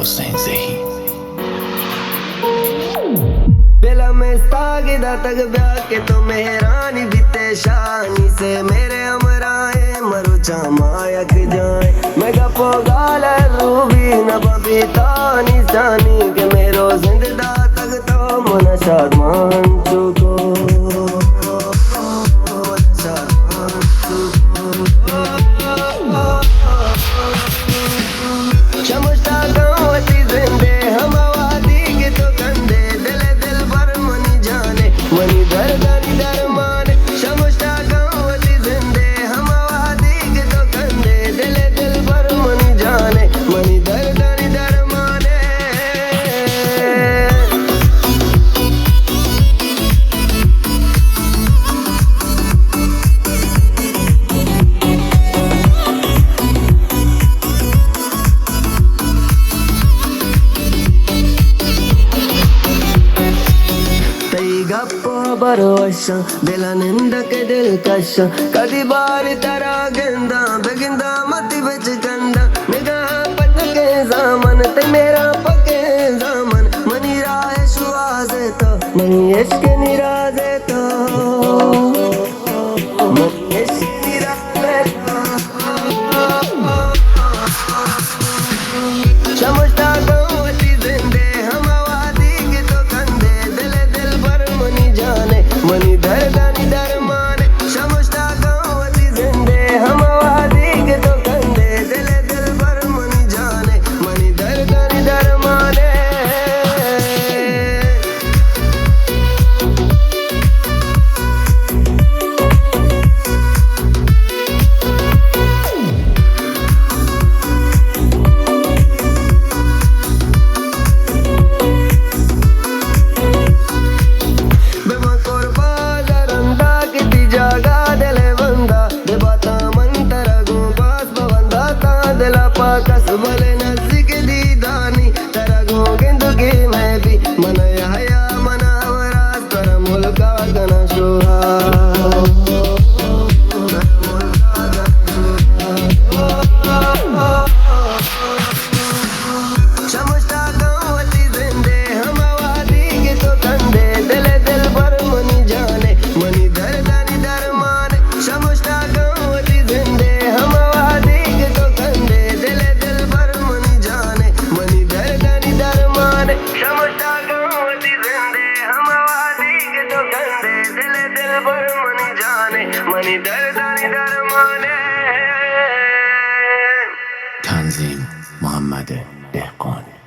حسین زهی दिल में सागिदा तक ब्याह के तो मेहरानी बीते शानी से मेरे हमराए मरो चामायक जाए मैं गपो गाल रूबी न बबीता निशानी के मेरो जिंदा तक तो मन शर्मान चुको शमशा गाँवती जिंदे हम आवादी के तो कंधे दिल दिल पर मनी जाने मनी दर्दानी दरमान शमशा गाँवती जिंदे हम आवादी के तो कंधे दिल दिल पर मनी जाने मनी दर्दानी दरमाने ಗಪ್ಪೋ ಬರುವಶ ದಿಲ ನಿಂದಕ್ಕೆ ದಿಲ್ ಕಶ ಕದಿ ಬಾರಿ ತರಾಗಿಂದ ಬೆಗಿಂದ ಮತಿ ಬೆಚ್ಚ ಕಂದ ನಿಗಾಹ ಪಟ್ಟಕ್ಕೆ ಜಾಮನ್ ते मेरा पके जामन मनी राह शुआजे तो मनी इश्क निराजे तो मनी इश्क निराजे तो समझता गाँवती जिंदे हम आवादी के तो कंधे दिल दिल पर मनी जाने मनी दर्दानी दरमाने समझता गाँवती जिंदे हम आवादी के तो कंधे दिल दिल पर मनी जाने मनी दर्दानी दरमाने जागा दिले बंदा दे बाता मंतर गो बास बंदा ता दिला पाकस भले नजदीक दीदानी तेरा गो जिंदगी में भी मन हया मनावरा कर मुल्का गना शोहा समझता गाँवती जिंदे हम आवादी के तो कंधे दिल दिल पर मनी जाने मनी दर्दानी दरमाने समझता गाँवती जिंदे हम आवादी के तो कंधे दिल दिल पर मनी जाने मनी दर्दानी दरमाने समझता गाँवती जिंदे हम आवादी के तो कंधे दिल दिल पर मनी जाने मनी दर्दानी दरमाने تنظیم محمد دهقان